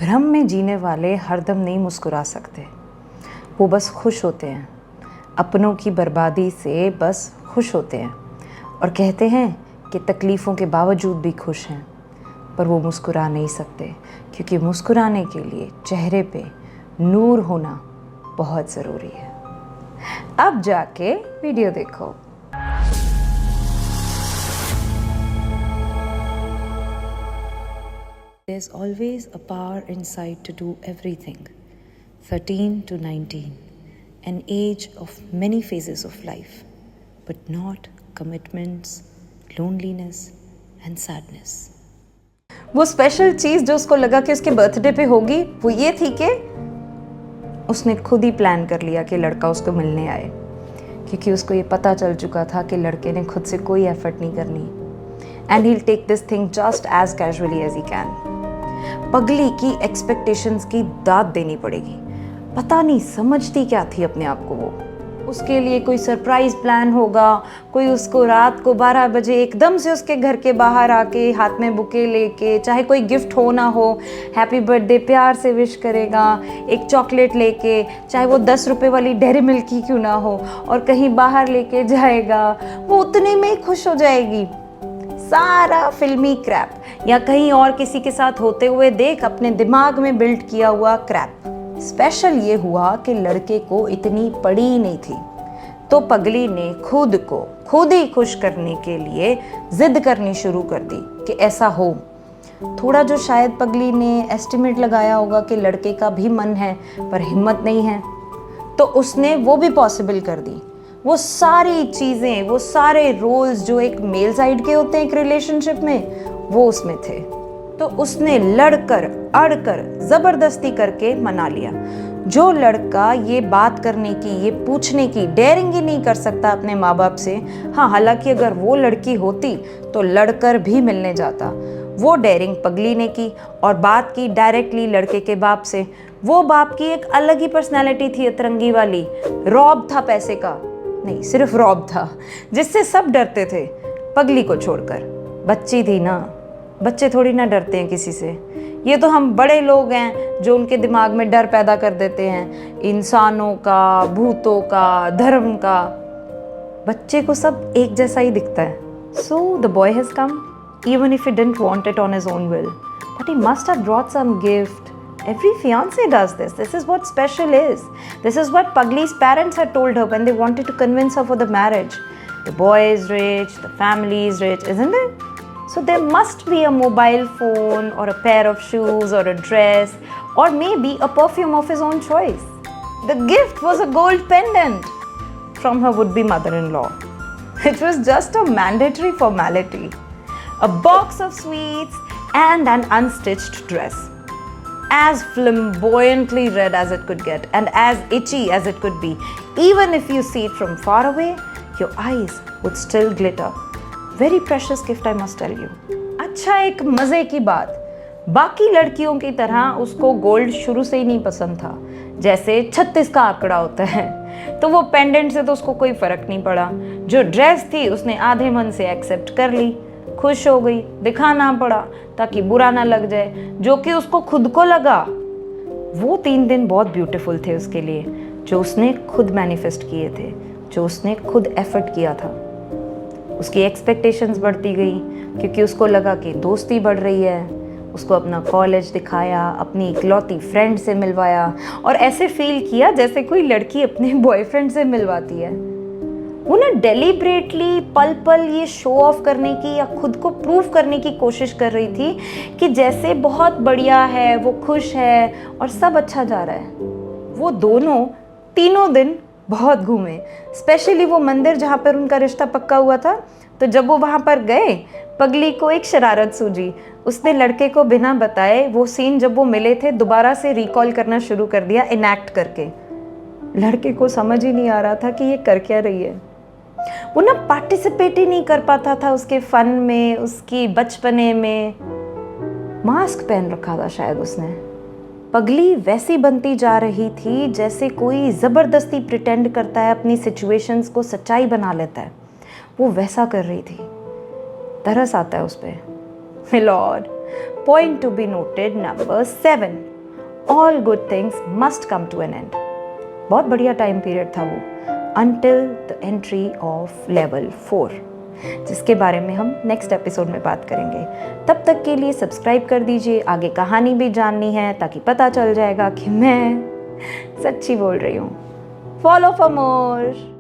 भ्रम में जीने वाले हरदम नहीं मुस्कुरा सकते, वो बस खुश होते हैं, अपनों की बर्बादी से बस खुश होते हैं और कहते हैं कि तकलीफ़ों के बावजूद भी खुश हैं, पर वो मुस्कुरा नहीं सकते क्योंकि मुस्कुराने के लिए चेहरे पे नूर होना बहुत ज़रूरी है। अब जाके वीडियो देखो। There's always a power inside to do everything. 13 to 19, an age of many phases of life, but not commitments, loneliness and sadness. वो स्पेशल चीज़ जो उसको लगा कि उसके बर्थडे पे होगी वो ये थी कि उसने खुद ही प्लान कर लिया कि लड़का उसको मिलने आए, क्योंकि उसको ये पता चल चुका था कि लड़के ने खुद से कोई एफर्ट नहीं करनी and he'll take this thing just as casually as he can. पगली की एक्सपेक्टेशंस की दाद देनी पड़ेगी। पता नहीं समझती क्या थी अपने आप को वो। उसके लिए कोई सरप्राइज प्लान होगा, कोई उसको रात को 12 बजे एकदम से उसके घर के बाहर आके हाथ में बुके लेके, चाहे कोई गिफ्ट हो ना हो, हैप्पी बर्थडे प्यार से विश करेगा, एक चॉकलेट लेके, चाहे वो 10 रुपए वाली डेयरी मिल्क ही क्यों ना हो, और कहीं बाहर लेके जाएगा, वो उतने में ही खुश हो जाएगी। सारा फिल्मी क्रैप या कहीं और किसी के साथ होते हुए देख अपने दिमाग में बिल्ड किया हुआ क्रैप। स्पेशल ये हुआ कि लड़के को इतनी पड़ी ही नहीं थी, तो पगली ने खुद को खुद ही खुश करने के लिए जिद करनी शुरू कर दी कि ऐसा हो। थोड़ा जो शायद पगली ने एस्टिमेट लगाया होगा कि लड़के का भी मन है पर हिम्मत नहीं है, तो उसने वो भी पॉसिबल कर दी। वो सारी चीज़ें, वो सारे रोल्स जो एक मेल साइड के होते हैं एक रिलेशनशिप में, वो उसमें थे। तो उसने लड़कर अड़कर ज़बरदस्ती करके मना लिया। जो लड़का ये बात करने की, ये पूछने की डेयरिंग ही नहीं कर सकता अपने माँ बाप से, हाँ हालांकि अगर वो लड़की होती तो लड़कर भी मिलने जाता, वो डेयरिंग पगली ने की और बात की डायरेक्टली लड़के के बाप से। वो बाप की एक अलग ही पर्सनैलिटी थी, अतरंगी वाली। रॉब था पैसे का, नहीं सिर्फ रॉब था, जिससे सब डरते थे पगली को छोड़कर। बच्ची थी ना, बच्चे थोड़ी ना डरते हैं किसी से। ये तो हम बड़े लोग हैं जो उनके दिमाग में डर पैदा कर देते हैं, इंसानों का, भूतों का, धर्म का। बच्चे को सब एक जैसा ही दिखता है। So the boy has come even if he didn't want it on his own will, but he must have brought some gift. Every fiancé does this. This is what special is. This is what Pagli's parents had told her when they wanted to convince her for the marriage. The boy is rich, the family is rich, isn't it? So there must be a mobile phone or a pair of shoes or a dress or maybe a perfume of his own choice. The gift was a gold pendant from her would-be mother-in-law. It was just a mandatory formality. A box of sweets and an unstitched dress. As flamboyantly red as it could get and as itchy as it could be. Even if you see it from far away, your eyes would still glitter. Very precious gift, I must tell you. अच्छा, एक मज़े की बात, बाकी लड़कियों की तरह उसको गोल्ड शुरू से ही नहीं पसंद था। जैसे 36 का आंकड़ा होता है, तो वो पेंडेंट से तो उसको कोई फ़र्क नहीं पड़ा। जो ड्रेस थी उसने आधे मन से एक्सेप्ट कर ली, खुश हो गई, दिखाना पड़ा ताकि बुरा ना लग जाए, जो कि उसको खुद को लगा। वो 3 दिन बहुत ब्यूटीफुल थे उसके लिए, जो उसने खुद मैनिफेस्ट किए थे, जो उसने खुद एफर्ट किया था। उसकी एक्सपेक्टेशंस बढ़ती गई क्योंकि उसको लगा कि दोस्ती बढ़ रही है। उसको अपना कॉलेज दिखाया, अपनी इकलौती फ्रेंड से मिलवाया और ऐसे फील किया जैसे कोई लड़की अपने बॉयफ्रेंड से मिलवाती है। वो ना डेलिब्रेटली पल पल ये शो ऑफ करने की या खुद को प्रूव करने की कोशिश कर रही थी कि जैसे बहुत बढ़िया है, वो खुश है और सब अच्छा जा रहा है। वो दोनों तीनों दिन बहुत घूमे, स्पेशली वो मंदिर जहाँ पर उनका रिश्ता पक्का हुआ था। तो जब वो वहाँ पर गए, पगली को एक शरारत सूझी। उसने लड़के को बिना बताए वो सीन जब वो मिले थे दोबारा से रिकॉल करना शुरू कर दिया, इनैक्ट करके। लड़के को समझ ही नहीं आ रहा था कि ये कर क्या रही है। वो ना पार्टिसिपेट ही नहीं कर पाता था उसके फन में, उसकी बचपने में। मास्क पहन रखा था शायद उसने। पगली वैसी बनती जा रही थी जैसे कोई ज़बरदस्ती प्रिटेंड करता है, अपनी सिचुएशंस को सच्चाई बना लेता है। वो वैसा कर रही थी। तरस आता है उस पर। My lord, point to be noted number 7. All good things must come to an end. बहुत बढ़िया टाइम पीरियड था वो, until the entry of level 4, जिसके बारे में हम नेक्स्ट एपिसोड में बात करेंगे। तब तक के लिए सब्सक्राइब कर दीजिए, आगे कहानी भी जाननी है ताकि पता चल जाएगा कि मैं सच्ची बोल रही हूँ। Follow for more.